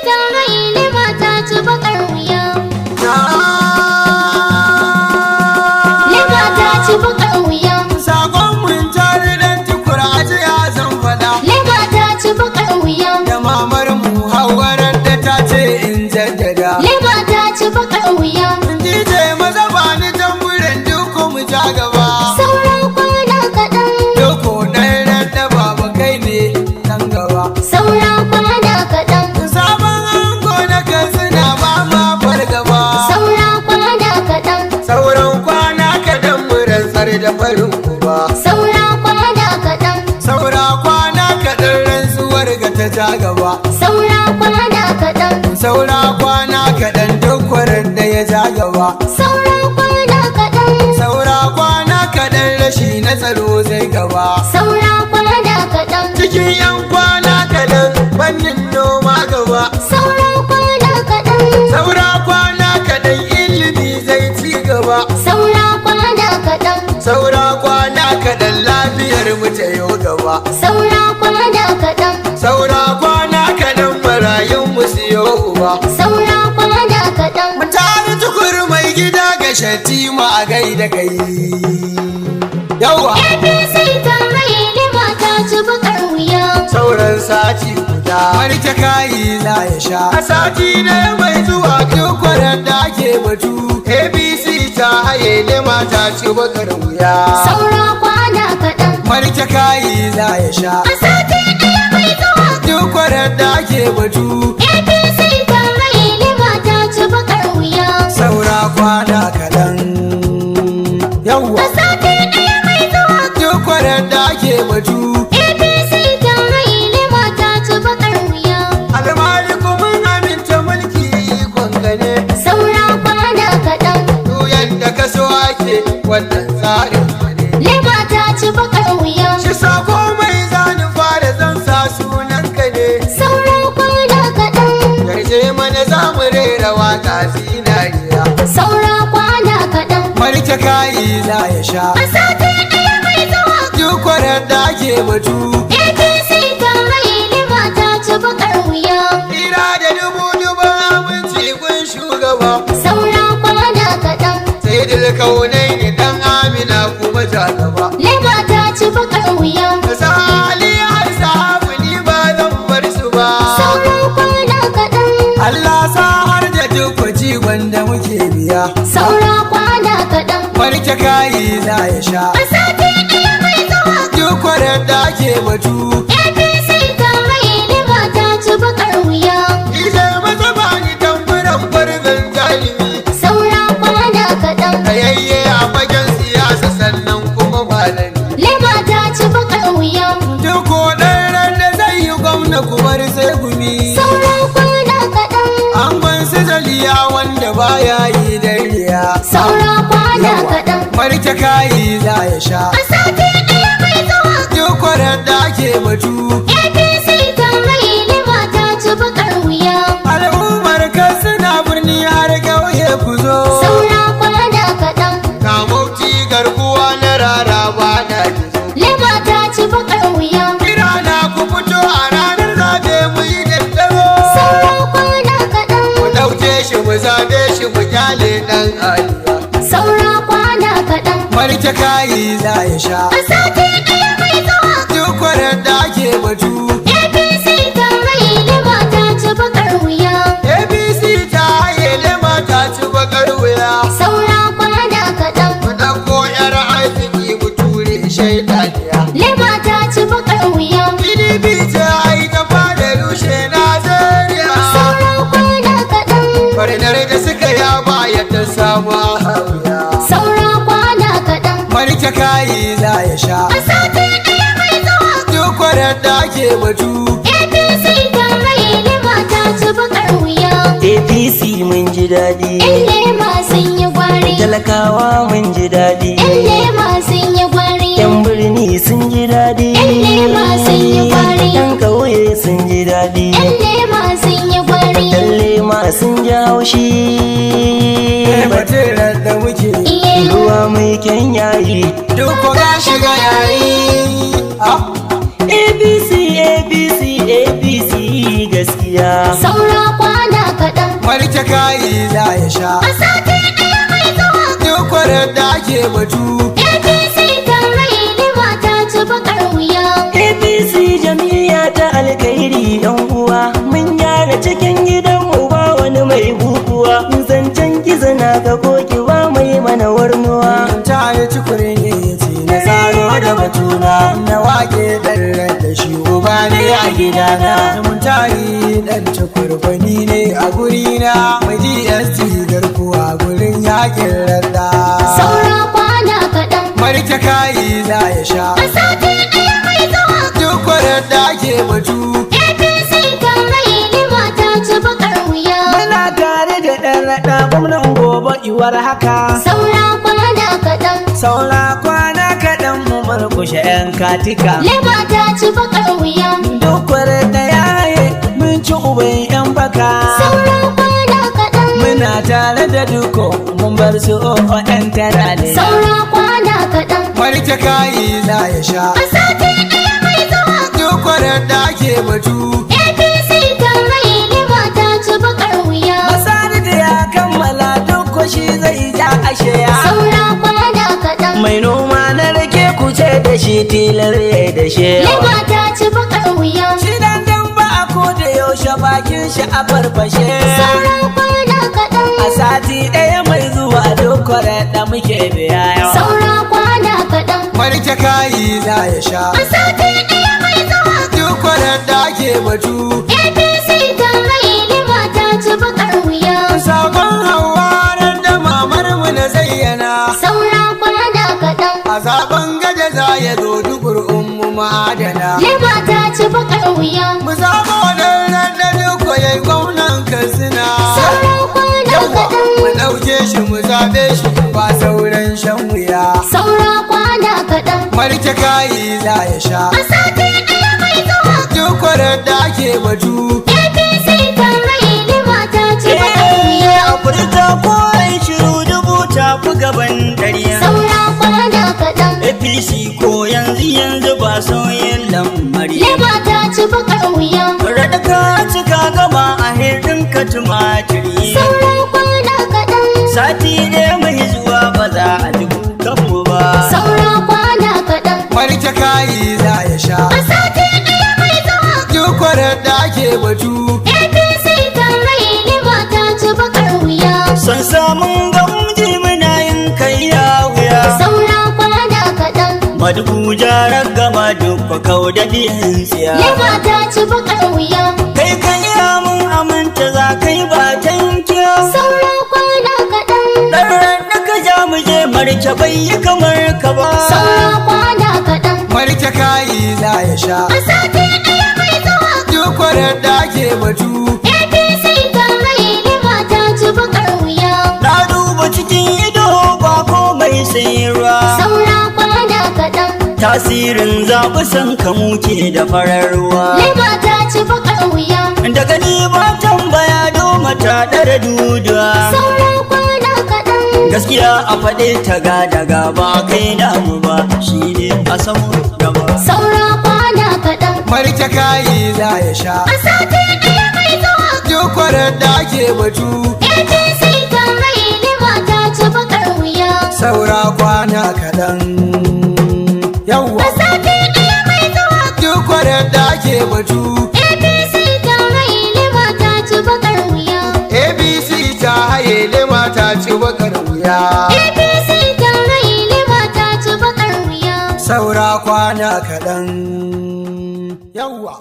ta haile mata ci bakar wuya. Lema ta ci bakar wuya. Sakon mun tare dan tukura ajiya zan faɗa. Lema ta ci bakar wuya. Da mamar mu hawarar da ta ce in jaddada. Lema ta ci bakar wuya. DJ maza ba ni tamburin duku mu ja gaba. Sauran kwana kaɗan. Duku ɗan da baba kai ne nan gaba. Sauran kwana kaɗan. Sabon ango na kansina ba ma fargaba. Sauran kwana kaɗan. Sauran kwana kaɗan mu rantsar da farin uba. Sauran kwana kaɗan. Saura kwana kaɗan rantsuwar ga ta ja gaba. Sauran kwana kaɗan. Saura kwana kaɗan duk kwarar da ya ja gaba. Sauran kwana kaɗan. Saura kwana kaɗan rashi na tsaro zai gaba. Sauran kwana kaɗan. Cikin 'yan kwana kaɗan fannin noma gaba. Sauran kwana kaɗan. Saura kwana kaɗan ilimi zai ci gaba. Sauran kwana kaɗan. Saura kwana kaɗan lafiyar mu ta yau gaba. Sauran kwana kaɗan. Saura kwana kaɗan marayun mu siyo uba. Sauran kwana kaɗan. Mutane tukur mai gida ga shatima a gaida kai. Yawa! APC ta haile mata ci bakar wuya. Sauran sati guda wani ta kayi za ya sha. A sati na mai zuwa kwarar da ake batu. APC ta haile mata ci bakar wuya. Sauran kwana kaɗan. Wani ta kayi za ya sha. A sati ɗaya mai zuwa. Kwarar da ake batu. APC ta haile mata ci bakar wuya. Saura kwana kaɗan. Yawa! A sati ɗaya mai zuwa. Kwarar da ake batu. APC ta haile mata ci bakar wuya. Almaliku mun aminta mulki ikon gane. Sauran kwana kaɗan. Duyan da ka so ake wannan tsarin ne. Lema ta ci bakar wuya. Shi sako mai zanin fara zan sa sunan ka ne. Sauran kwana kaɗan. Yarje mana za mu rera waka zinariya. Sauran kwana kaɗan. Marke kayi za ya sha. A sati ɗaya mai zuwa. Kwarar da ake batu. APC ta haile mata ci bakar wuya. Hira da dubu aminci kun shugaba. Sauran kwana kaɗan. Sai dilkaunai ne dan amina kuma ta gaba. Lema ta ci bakar wuya. Sali har sahabu ni ba zan bar su ba. Sauran kwana kaɗan. Allah sa har da duk wanda muke biya. Sauran kwana kaɗan. Marke kayi za ya sha. A sati ɗaya mai zuwa. Kwarar da ake batu. APC ta haile mata ci bakar wuya. Ije maza ba ni tamburan farzan zalimi. Sauran kwana kaɗan. Tsayayye a fagen siyasa sannan kuma malami. Lema ta ci bakar wuya. Duk ɗan da zai yi gwamna kumar sai gumi. Sauran kwana kaɗan. An gwansu zaliya wanda baya yi dariya. Sauran kwana kaɗan. Marke kayi za ya sha. A sati ɗaya mai zuwa. Kwarar da ake batu. APC ta haile mata ci bakar wuya. Al'ummar suna birni har ƙauye ku zo. Sauran kwana kaɗan. Kamauti garkuwa na raraba na gizo. Lema ta ci bakar wuya. Kira na ku fito a ranar zaɓe mu yi daddaro. Sauran kwana kaɗan. Mu ɗauke shi mu zaɓe shi mu kyale ɗan aliya. Sauran kwana kaɗan. Marke kayi za ya sha. A sati ɗaya mai zuwa. Kwarar da ake batu. APC ta haile mata ci bakar wuya. APC ta haile mata ci bakar wuya. Sauran kwana kaɗan. Mu ɗauko 'yar arziki mu ture shaidaniya. Lema ta ci bakar wuya. PDP ta yi ta fada rushe Najeriya. Sauran kwana kaɗan. Barnar da suka yaba yadda samu hawiya. Sauran kwana kaɗan. Marke kayi za ya sha. A sati ɗaya mai zuwa. Kwarar da ake batu. APC ta haile mata ci bakar wuya. APC mun ji daɗi. Yan lema sun yi gwari. Talakawa mun ji daɗi. Yan lema sun yi gwari. Yan birni sun ji daɗi. Yan lema sun yi gwari. Yan ƙauye sun ji daɗi. Yan lema sun yi gwari. Yan lema sun ji haushi. Batun da muke. Ruwa mai kyan yayi. Duk ko ga shiga yayi. APC APC APC gaskiya. wuya. Saura kwana kaɗan. Marke kayi za ya sha. A sati ɗaya mai zuwa. Duk kwarar da ake batu. APC tarayya mata ci bakar wuya. APC jam'iyya ta alkhairi yan uwa, mun gyara cikin gidanmu ba wani mai bukuwa. Zancen gizo na ga kokiwa mai mana warnuwa. Ta yi cikurin yace na tsaro da batuna, na wake ɗan da shi uba ne a gidana. Mun tari ɗan cikurkwani ne a gurina, mai GST garkuwa gurin yakin radda. Saura kwana kaɗan. Marke kayi za ya sha. A sati ɗaya mai zuwa. Duk kwarar da ake batu. APC tarayya mata ci bakar wuya. Muna tare da ɗan raɗa gwamnan gobe iwar haka. Saura kwana kaɗan. Saura kwana kaɗan mu murkushe 'yan katika. Lema ta ci bakar wuya. Dukwar da yaye mun ci uban 'yan baka. Saura kwana kaɗan. Muna tare da duko mun bar su o'o 'yan tarale. Saura kwana kaɗan. Marke kayi za ya sha. A sati ɗaya mai zuwa. Duk kwarar da ake batu. APC tarayya mata ci bakar wuya. Masani da ya kammala duk shi zai ja asheya. Saura kwana kaɗan. Mai noma na rake kuce da shi tilar ya da shewa. Lema ta ci bakar wuya. Shi dan ba a ko da yaushe bakin shi a farfashe. Saura kwana kaɗan. A sati ɗaya mai zuwa dukwar da muke biya yawa. Saura kwana kaɗan. Marke kayi za ya sha. A sati ɗaya mai zuwa. Duk kwarar da ake batu. APC tarayya mata ci bakar wuya. Sabon hawarar da mamar mu na zayyana. Saura kwana kaɗan. A zaben gada za ya zo dukur ummu ma'adana. Lema ta ci bakar wuya. Mu zaba wadannan da duk yayi gwamnan Katsina. Saura kwana kaɗan. Mu ɗauke shi mu zaɓe shi ba sauran shan wuya. Saura kwana kaɗan. Marke kayi za ya sha. A sati ɗaya mai zuwa. Duk kwarar da ake batu. APC tarayya mata ci bakar wuya. A furta ko ai shiru dubu ta fi gaban ɗariya. Saura kwana kaɗan. APC ko yanzu ba sauyin lamari. Lema ta ci bakar wuya. Raɗa ka cika gama a hirdin ka tumatiri. Saura kwana kaɗan. Sati ɗaya mai zuwa ba za a ji kanmu ba. Saura kwana kaɗan. Marke kayi za ya sha. A sati ɗaya mai zuwa. Duk kwarar da ake batu. APC tarayya mata ci bakar wuya. Son samun gamji muna yin kai ya wuya. Saura kwana kaɗan. Madugu jarar gama duk kau da biyan tsiya. Lema ta ci bakar wuya. Kai ka iya mun aminta za kai ba tankiya. Saura kwana kaɗan. Ɗarren da ka ja mu je marke bai yi kamar ka ba. Saura kwana kaɗan. Marke kayi za ya sha. A sati ɗaya mai zuwa. Duk kwarar da ake batu. APC tarayya mata ci bakar wuya. Na duba cikin ido ba komai sai ruwa. Saura kwana kaɗan. Tasirin zaɓi san ka muke da farar ruwa. Lema ta ci bakar wuya. Daga ni ba tambaya doma ta ɗara duduwa. Saura kwana kaɗan. Gaskiya a faɗe ta ga daga ba kai damu ba, shi ne a samu gaba. Saura kwana kaɗan. Marke kayi za ya sha. A sati ɗaya mai zuwa. Duk kwarar da ake batu. APC tarayya mata ci bakar wuya. Saura kwana kaɗan. Yawwa. A sati ɗaya mai zuwa. Duk kwarar da ake batu. APC tarayya mata ci bakar wuya. ABC ta haye lema ta ci bakar wuya. APC tarayya mata ci bakar wuya. Saura kwana kaɗan. Yawwa.